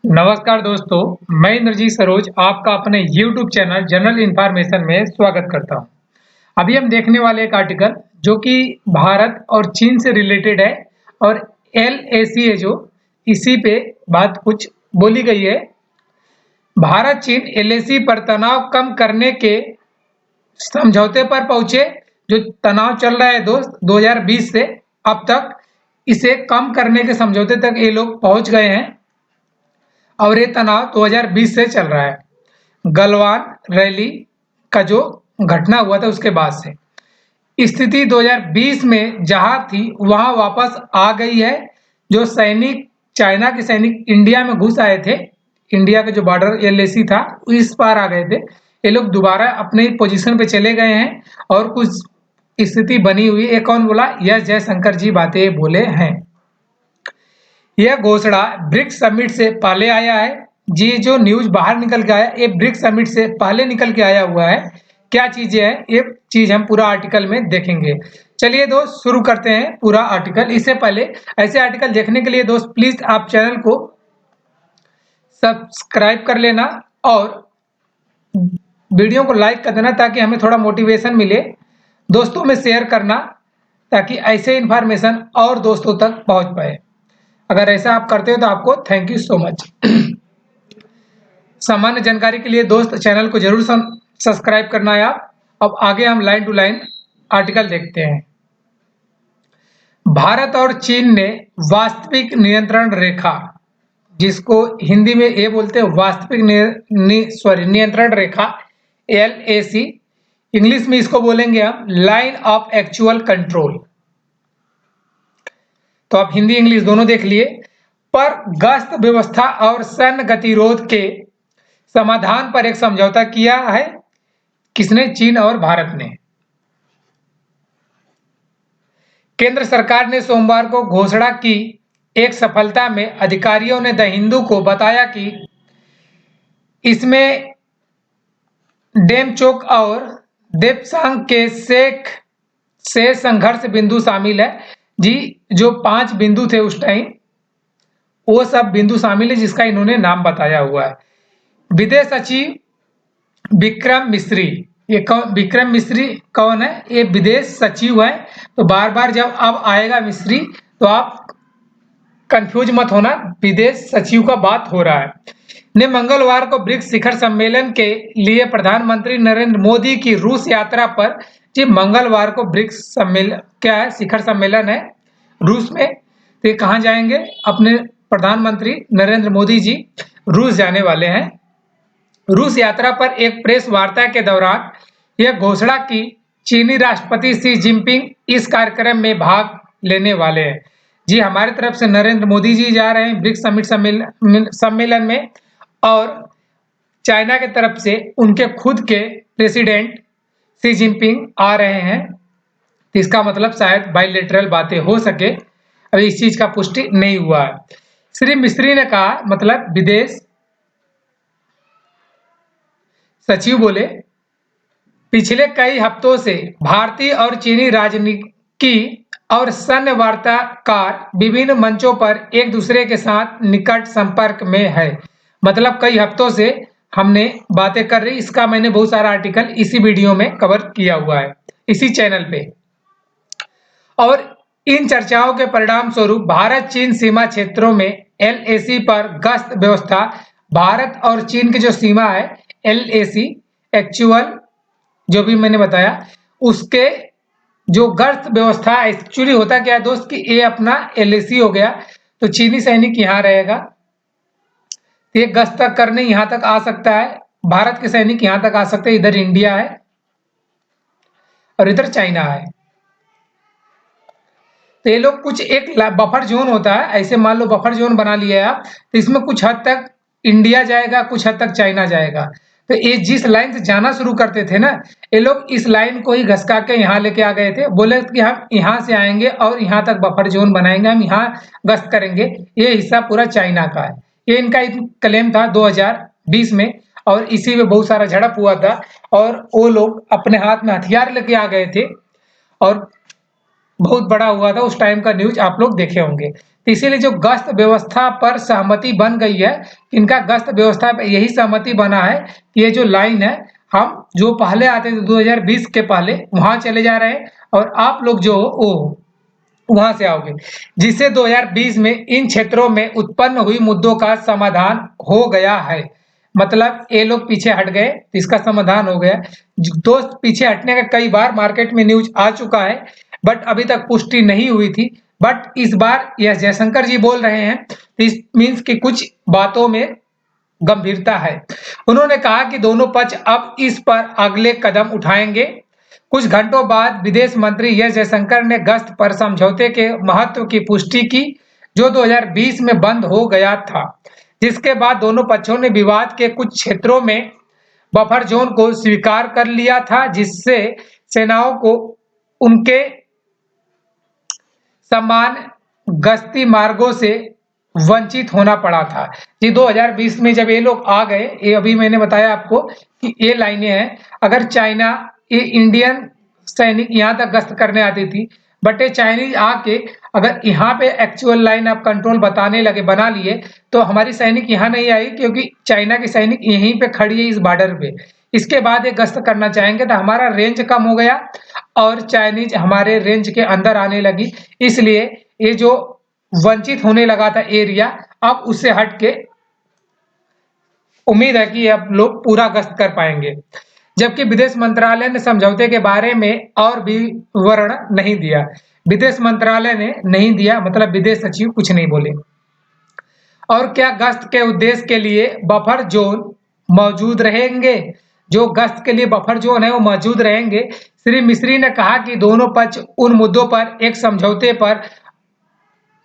नमस्कार दोस्तों, मैं इंद्रजीत सरोज आपका अपने YouTube चैनल जनरल इन्फॉर्मेशन में स्वागत करता हूं। अभी हम देखने वाले एक आर्टिकल जो कि भारत और चीन से रिलेटेड है और LAC है जो इसी पे बात कुछ बोली गई है। भारत चीन LAC पर तनाव कम करने के समझौते पर पहुंचे। जो तनाव चल रहा है दोस्त 2020 से अब तक, इसे कम करने के समझौते तक ये लोग पहुंच गए हैं और ये तनाव 2020 से चल रहा है। गलवान रैली का जो घटना हुआ था उसके बाद से स्थिति 2020 में जहां थी वहां वापस आ गई है। जो सैनिक, चाइना के सैनिक इंडिया में घुस आए थे, इंडिया का जो बॉर्डर LAC था इस पार आ गए थे, ये लोग दोबारा अपने पोजीशन पे चले गए हैं और कुछ स्थिति बनी हुई। एक कौन बोला? यह जयशंकर जी बातें बोले हैं। यह घोषणा ब्रिक्स समिट से पहले आया है। जी, जो न्यूज बाहर निकल के आया ये ब्रिक्स समिट से पहले निकल के आया हुआ है। क्या चीजें हैं ये चीज हम पूरा आर्टिकल में देखेंगे। चलिए दोस्त शुरू करते हैं पूरा आर्टिकल। इससे पहले ऐसे आर्टिकल देखने के लिए दोस्त प्लीज आप चैनल को सब्सक्राइब कर लेना और वीडियो को लाइक कर देना ताकि हमें थोड़ा मोटिवेशन मिले। दोस्तों में शेयर करना ताकि ऐसे इंफॉर्मेशन और दोस्तों तक पहुंच पाए। अगर ऐसा आप करते हो तो आपको थैंक यू सो मच। सामान्य जानकारी के लिए दोस्त चैनल को जरूर सब्सक्राइब करना है आप। अब आगे हम लाइन टू लाइन आर्टिकल देखते हैं। भारत और चीन ने वास्तविक नियंत्रण रेखा, जिसको हिंदी में ये बोलते हैं वास्तविक नियंत्रण रेखा LAC, इंग्लिश में इसको बोलेंगे हम लाइन ऑफ एक्चुअल कंट्रोल। तो आप हिंदी इंग्लिश दोनों देख लिए। पर गश्त व्यवस्था और सैन्य गतिरोध के समाधान पर एक समझौता किया है। किसने? चीन और भारत ने। केंद्र सरकार ने सोमवार को घोषणा की एक सफलता में अधिकारियों ने द हिंदू को बताया कि इसमें डेमचोक और देपसांग के शेख से संघर्ष बिंदु शामिल है। जी, जो 5 बिंदु थे उस टाइम वो सब बिंदु शामिल है जिसका इन्होंने नाम बताया हुआ है। विदेश सचिव विक्रम मिस्री, ये कौन? विक्रम मिस्री कौन है? ये विदेश सचिव है। तो बार बार जब अब आएगा मिस्री तो आप कंफ्यूज मत होना, विदेश सचिव का बात हो रहा है। ने मंगलवार को ब्रिक्स शिखर सम्मेलन के लिए प्रधानमंत्री नरेंद्र मोदी की रूस यात्रा पर, जी मंगलवार को ब्रिक्स सम्मेलन क्या है? शिखर सम्मेलन है रूस में। तो ये कहाँ जाएंगे? अपने प्रधानमंत्री नरेंद्र मोदी जी रूस जाने वाले हैं। रूस यात्रा पर एक प्रेस वार्ता के दौरान यह घोषणा की चीनी राष्ट्रपति शी जिनपिंग इस कार्यक्रम में भाग लेने वाले हैं। जी, हमारी तरफ से नरेंद्र मोदी जी जा रहे हैं ब्रिक्स समिट सम्मेलन में और चाइना की तरफ से उनके खुद के प्रेसिडेंट शी जिनपिंग आ रहे हैं। तो इसका मतलब शायद बायलैटरल बातें हो सके, अभी इस चीज का पुष्टि नहीं हुआ है। श्री मिस्री ने कहा, मतलब विदेश सचिव बोले, पिछले कई हफ्तों से भारतीय और चीनी राजनीति और सैन्य वार्ताकार विभिन्न मंचों पर एक दूसरे के साथ निकट संपर्क में है। मतलब कई हफ्तों से हमने बातें कर रही। इसका मैंने बहुत सारा आर्टिकल इसी वीडियो में कवर किया हुआ है इसी चैनल पे। और इन चर्चाओं के परिणाम स्वरूप भारत चीन सीमा क्षेत्रों में LAC पर गश्त व्यवस्था, भारत और चीन की जो सीमा है LAC एक्चुअल जो भी मैंने बताया उसके जो गश्त व्यवस्था एक्चुअली होता क्या है दोस्त कि ये अपना LAC हो गया तो चीनी सैनिक यहाँ रहेगा, ये गश्त तक करने यहाँ तक आ सकता है। भारत के सैनिक यहाँ तक आ सकते हैं। इधर इंडिया है और इधर चाइना है। तो ये लोग कुछ एक बफर जोन होता है, ऐसे मान लो बफर जोन बना लिया है आप, तो इसमें कुछ हद तक इंडिया जाएगा, कुछ हद तक चाइना जाएगा। तो ये जिस लाइन से जाना शुरू करते थे ना, ये लोग इस लाइन को ही घसका के यहाँ लेके आ गए थे। बोले कि हम यहाँ से आएंगे और यहाँ तक बफर जोन बनाएंगे, हम यहाँ गश्त करेंगे। ये हिस्सा पूरा चाइना का है। ये इनका क्लेम था 2020 में और इसी में बहुत सारा झड़प हुआ था और वो लोग अपने हाथ में हथियार लेके आ गए थे और बहुत बड़ा हुआ था उस टाइम का न्यूज आप लोग देखे होंगे। इसीलिए जो गश्त व्यवस्था पर सहमति बन गई है, इनका गश्त व्यवस्था पर यही सहमति बना है कि ये जो लाइन है, हम जो पहले आते थे 2020 के पहले वहां चले जा रहे हैं और आप लोग जो वो वहां से आओगे, जिससे 2020 में इन क्षेत्रों में उत्पन्न हुई मुद्दों का समाधान हो गया है। मतलब ये लोग पीछे हट गए, इसका समाधान हो गया। दोस्त, पीछे हटने का कई बार मार्केट में न्यूज आ चुका है, बट अभी तक पुष्टि नहीं हुई थी। बट इस बार यह जयशंकर जी बोल रहे हैं, इस मीन्स कि कुछ बातों में गंभीरता है। उन्होंने कहा कि दोनों पक्ष अब इस पर अगले कदम उठाएंगे। कुछ घंटों बाद विदेश मंत्री एस जयशंकर ने गश्त पर समझौते के महत्व की पुष्टि की, जो 2020 में बंद हो गया था, जिसके बाद दोनों पक्षों ने विवाद के कुछ क्षेत्रों में बफर जोन को स्वीकार कर लिया था, जिससे सेनाओं को उनके समान गश्ती मार्गों से वंचित होना पड़ा था। जी 2020 में जब ये लोग आ गए, ये अभी मैंने बताया आपको कि ये लाइनें हैं, अगर चाइना, ये इंडियन सैनिक यहाँ तक गश्त करने आती थी, बट ये चाइनीज आके अगर यहाँ पे एक्चुअल लाइन आप कंट्रोल बताने लगे, बना लिए, तो हमारी सैनिक यहाँ नहीं आई, क्योंकि चाइना की सैनिक यहीं पे खड़ी है इस बॉर्डर पे। इसके बाद ये गश्त करना चाहेंगे तो हमारा रेंज कम हो गया और चाइनीज हमारे रेंज के अंदर आने लगी, इसलिए ये जो वंचित होने लगा था एरिया, अब उससे हट के उम्मीद है कि अब लोग पूरा गश्त कर पाएंगे। जबकि विदेश मंत्रालय ने समझौते के बारे में और भी विवरण नहीं दिया। विदेश मंत्रालय ने नहीं दिया, मतलब विदेश सचिव कुछ नहीं बोले। और क्या गश्त के उद्देश्य के लिए बफर जोन मौजूद रहेंगे? जो गश्त के लिए बफर जोन है वो मौजूद रहेंगे। श्री मिस्री ने कहा कि दोनों पक्ष उन मुद्दों पर एक समझौते पर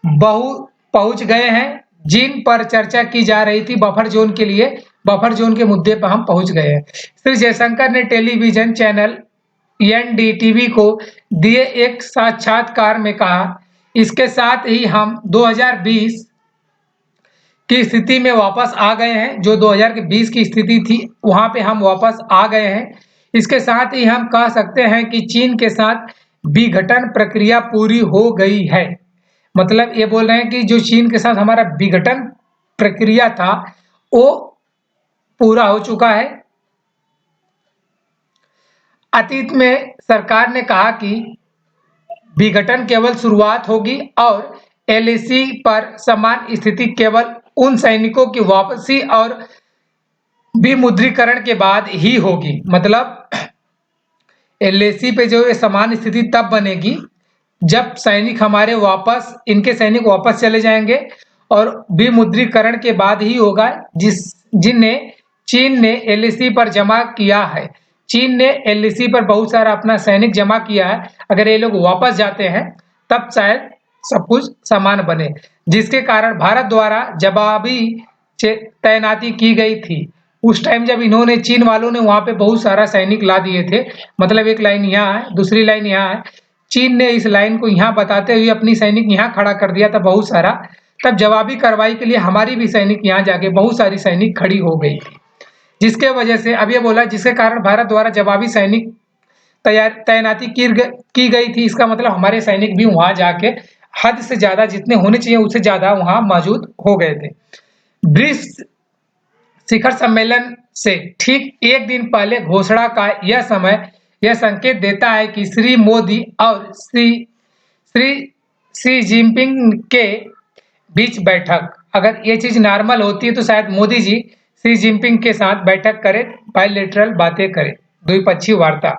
पहुंच गए हैं जिन पर चर्चा की जा रही थी। बफर जोन के लिए, बफर जोन के मुद्दे पर हम पहुंच गए हैं। श्री जयशंकर ने टेलीविजन चैनल एनडीटीवी को दिए एक साक्षात्कार में कहा, इसके साथ ही हम 2020 की स्थिति में वापस आ गए हैं। जो 2020 की स्थिति थी वहां पे हम वापस आ गए हैं। इसके साथ ही हम कह सकते हैं कि चीन के साथ विघटन प्रक्रिया पूरी हो गई है। मतलब ये बोल रहे हैं कि जो चीन के साथ हमारा विघटन प्रक्रिया था वो पूरा हो चुका है। अतीत में सरकार ने कहा कि विघटन केवल शुरुआत होगी और एलएसी पर समान स्थिति केवल उन सैनिकों की वापसी और विमुद्रीकरण के बाद ही होगी। मतलब एलएसी पे जो ये समान स्थिति तब बनेगी जब सैनिक हमारे वापस, इनके सैनिक वापस चले जाएंगे और विमुद्रीकरण के बाद ही होगा। जिन्हें चीन ने एलएसी पर जमा किया है, चीन ने एलएसी पर बहुत सारा अपना सैनिक जमा किया है, अगर ये लोग वापस जाते हैं तब शायद सब कुछ समान बने। जिसके कारण भारत द्वारा जवाबी तैनाती की गई थी। उस टाइम जब इन्होंने, चीन वालों ने वहां पे बहुत सारा सैनिक ला दिए थे। मतलब एक लाइन यहाँ है, दूसरी लाइन यहाँ है, चीन ने इस लाइन को यहाँ बताते हुए अपनी सैनिक यहाँ खड़ा कर दिया था बहुत सारा। तब जवाबी कार्रवाई के लिए हमारी भी सैनिक यहाँ जाके बहुत सारी सैनिक खड़ी हो गई थी, जिसके वजह से अब ये बोला जिसके कारण भारत द्वारा जवाबी सैनिक तैनाती की गई थी। इसका मतलब हमारे सैनिक भी वहां जाके हद से ज्यादा, जितने होने चाहिए उससे ज्यादा वहां मौजूद हो गए थे। ब्रिक्स शिखर सम्मेलन से ठीक एक दिन पहले घोषणा का यह समय यह संकेत देता है कि श्री मोदी और शी जिनपिंग के बीच बैठक, अगर ये चीज नॉर्मल होती है तो शायद मोदी जी शी जिनपिंग के साथ बैठक करें, बायलैटरल बातें करें, द्विपक्षीय वार्ता,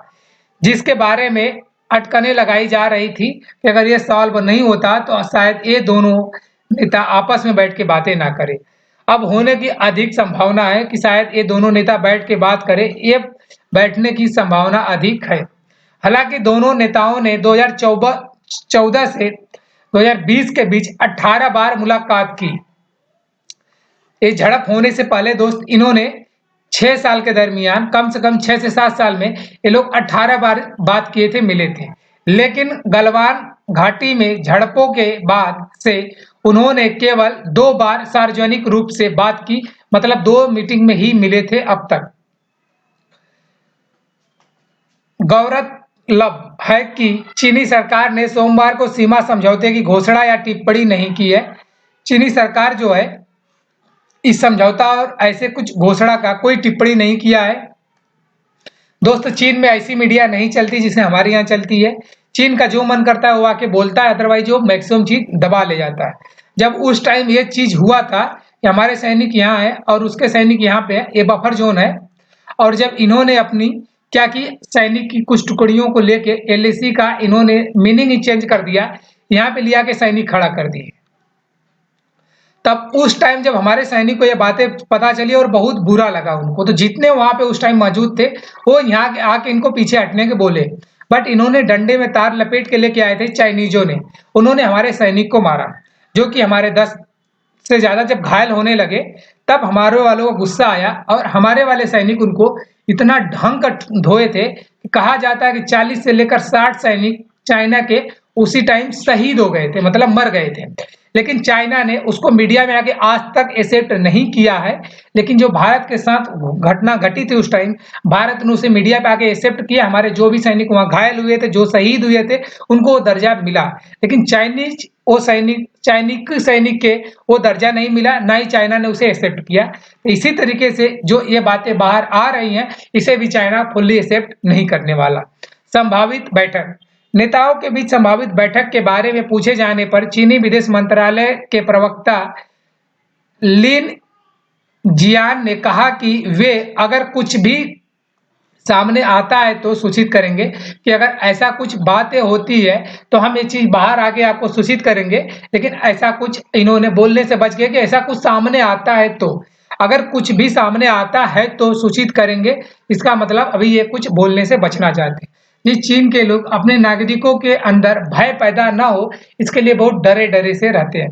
जिसके बारे में अटकनें लगाई जा रही थी कि अगर ये सॉल्व नहीं होता तो शायद ये दोनों नेता आपस में बैठ के बातें ना करें। अब होने की अधिक संभावना है कि शायद ये दोनों नेता बैठ के बात करें, ये बैठने की संभावना अधिक है। हालांकि दोनों नेताओं ने 2014 से 2020 के बीच 18 बार मुलाकात की। ये झड़प होने से पहले दोस्त, इन्होंने 6 साल के दरमियान, कम से कम 6 से 7 साल में ये लोग 18 बार बात किए थे, मिले थे। लेकिन गलवान घाटी में झड़पों के बाद से उन्होंने केवल 2 बार सार्वजनिक रूप से बात की, मतलब 2 मीटिंग में ही मिले थे अब तक। मतलब है कि चीनी सरकार ने सोमवार को सीमा समझौते की घोषणा या टिप्पणी नहीं की है। चीनी सरकार जो है इस समझौता और ऐसे कुछ घोषणा का कोई टिप्पणी नहीं किया है। दोस्तों, चीन में ऐसी मीडिया नहीं चलती जिससे हमारे यहाँ चलती है। चीन का जो मन करता है वो आके बोलता है, अदरवाइज वो मैक्सिमम चीज दबा ले जाता है। जब उस टाइम ये चीज हुआ था कि हमारे सैनिक यहाँ है और उसके सैनिक यहाँ पे है, ये बफर जोन है, और जब इन्होंने अपनी क्या की सैनिक की कुछ टुकड़ियों को लेके एलएसी का इन्होंने मीनिंग ही चेंज कर दिया, यहाँ पे लिया के सैनिक खड़ा कर दिए। तब उस टाइम जब हमारे सैनिक को ये बातें पता चली और बहुत बुरा लगा उनको, तो जितने वहां पे उस टाइम मौजूद थे वो यहाँ आके इनको पीछे हटने के बोले, बट इन्होंने डंडे में तार लपेट के लेके आए थे चाइनीजों ने। उन्होंने हमारे सैनिक को मारा, जो कि हमारे 10 से ज्यादा जब घायल होने लगे, तब हमारे वालों को गुस्सा आया और हमारे वाले सैनिक उनको इतना ढंग का धोए थे कि कहा जाता है कि 40 से लेकर 60 सैनिक चाइना के उसी टाइम शहीद हो गए थे, मतलब मर गए थे। लेकिन चाइना ने उसको मीडिया में आके आज तक एक्सेप्ट नहीं किया है। लेकिन जो भारत के साथ घटना घटी थी उस टाइम, भारत ने उसे मीडिया पे आके एक्सेप्ट किया। हमारे जो भी सैनिक वहां घायल हुए थे, जो शहीद हुए थे, उनको वो दर्जा मिला। लेकिन चाइनीज वो सैनिक के वो दर्जा नहीं मिला, ना ही चाइना ने उसे एक्सेप्ट किया। तो इसी तरीके से जो ये बातें बाहर आ रही हैं, इसे भी चाइना फुल्ली एक्सेप्ट नहीं करने वाला। संभावित बैठक, नेताओं के बीच संभावित बैठक के बारे में पूछे जाने पर चीनी विदेश मंत्रालय के प्रवक्ता लिन जियान ने कहा कि वे अगर कुछ भी सामने आता है तो सूचित करेंगे, कि अगर ऐसा कुछ बातें होती है तो हम ये चीज बाहर आके आपको सूचित करेंगे। लेकिन ऐसा कुछ इन्होंने बोलने से बच गए कि ऐसा कुछ सामने आता है तो, अगर कुछ भी सामने आता है तो सूचित करेंगे। इसका मतलब अभी ये कुछ बोलने से बचना चाहते हैं। ये चीन के लोग अपने नागरिकों के अंदर भय पैदा ना हो, इसके लिए बहुत डरे डरे से रहते हैं।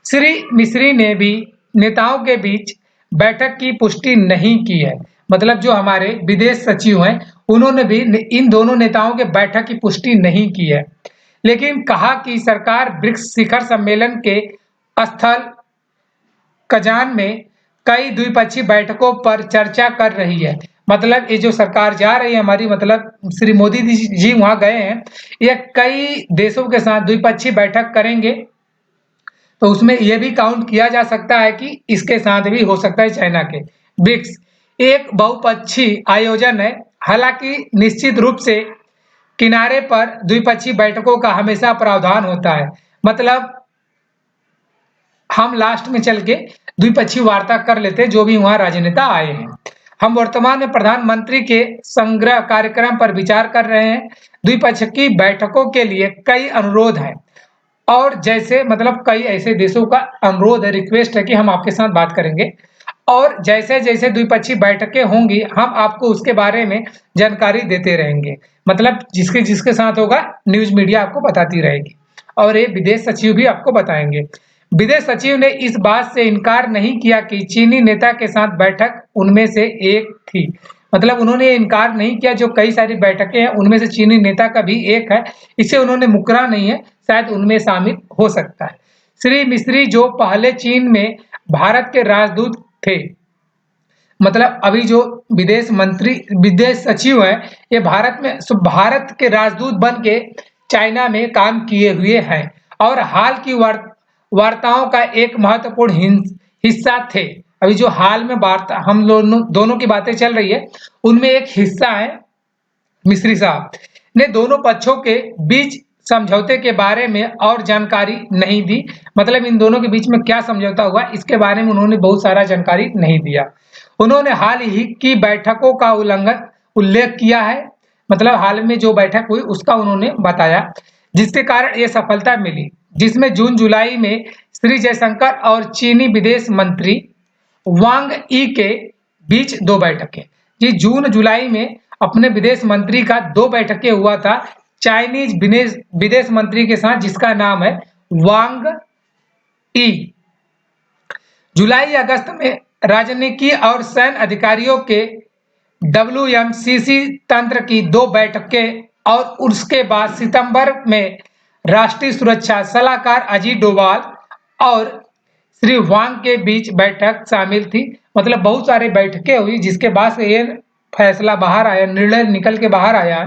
श्री मिस्री ने भी नेताओं के बीच बैठक की पुष्टि नहीं की है। मतलब जो हमारे विदेश सचिव हैं, उन्होंने भी इन दोनों नेताओं के बैठक की पुष्टि नहीं की है। लेकिन कहा कि सरकार ब्रिक्स शिखर सम्मेलन के स्थल कजान में कई द्विपक्षीय बैठकों पर चर्चा कर रही है। मतलब ये जो सरकार जा रही है हमारी, मतलब श्री मोदी जी वहां गए हैं, ये कई देशों के साथ द्विपक्षीय बैठक करेंगे। तो उसमें यह भी काउंट किया जा सकता है कि इसके साथ भी हो सकता है चाइना के। ब्रिक्स एक बहुपक्षीय आयोजन है, हालांकि निश्चित रूप से किनारे पर द्विपक्षीय बैठकों का हमेशा प्रावधान होता है। मतलब हम लास्ट में चल के द्विपक्षीय वार्ता कर लेते हैं जो भी वहां राजनेता आए हैं। हम वर्तमान में प्रधानमंत्री के संग्रह कार्यक्रम पर विचार कर रहे हैं। द्विपक्षीय बैठकों के लिए कई अनुरोध हैं, और जैसे मतलब कई ऐसे देशों का अनुरोध है, रिक्वेस्ट है कि हम आपके साथ बात करेंगे, और जैसे जैसे द्विपक्षीय बैठकें होंगी हम आपको उसके बारे में जानकारी देते रहेंगे। मतलब जिसके जिसके साथ होगा न्यूज मीडिया आपको बताती रहेगी, और ये विदेश सचिव भी आपको बताएंगे। विदेश सचिव ने इस बात से इनकार नहीं किया कि चीनी नेता के साथ बैठक उनमें से एक थी। मतलब उन्होंने इनकार नहीं किया, जो कई सारी बैठकें हैं उनमें से चीनी नेता का भी एक है, इसे उन्होंने मुकरा नहीं है, शायद उनमें शामिल हो सकता है। श्री मिस्री जो पहले चीन में भारत के राजदूत थे, मतलब अभी जो विदेश सचिव हैं, ये भारत के राजदूत बन के चाइना में काम किए हुए हैं, और हाल की वार्ताओं का एक महत्वपूर्ण हिस्सा थे। अभी जो हाल में वार्ता हम दोनों की बातें चल रही है, उनमें एक हिस्सा है। मिस्री साहब ने दोनों पक्षों के बीच समझौते के बारे में और जानकारी नहीं दी। मतलब इन दोनों के बीच में क्या समझौता हुआ इसके बारे में उन्होंने बहुत सारा जानकारी नहीं दिया। उन्होंने हाल ही की बैठकों का उल्लेख किया है। मतलब हाल में जो बैठक हुई उसका उन्होंने बताया, जिसके कारण ये सफलता मिली, जिसमें जून जुलाई में श्री जयशंकर और चीनी विदेश मंत्री वांग ई के बीच 2 बैठकें। जी, जून जुलाई में अपने विदेश मंत्री का 2 बैठकें हुआ था चाइनीज विदेश मंत्री के साथ, जिसका नाम है वांग ई। जुलाई अगस्त में राजनीतिक और सैन्य अधिकारियों के WMCC तंत्र की 2 बैठकें, और उसके बाद सितंबर में राष्ट्रीय सुरक्षा सलाहकार अजीत डोभाल और श्री वांग के बीच बैठक शामिल थी। मतलब बहुत सारी बैठकें हुई, जिसके बाद से ये फैसला बाहर आया, निर्णय निकल के बाहर आया।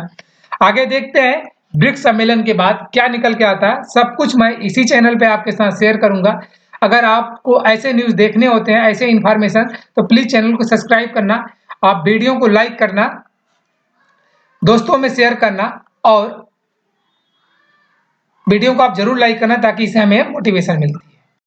आगे देखते हैं ब्रिक्स सम्मेलन के बाद क्या निकल के आता है। सब कुछ मैं इसी चैनल पे आपके साथ शेयर करूंगा। अगर आपको ऐसे न्यूज़ देखने होते हैं, ऐसे इन्फॉर्मेशन, तो प्लीज़ चैनल को सब्सक्राइब करना, आप वीडियो को लाइक करना, दोस्तों में शेयर करना और वीडियो को आप ज़रूर लाइक करना ताकि इससे हमें मोटिवेशन मिले।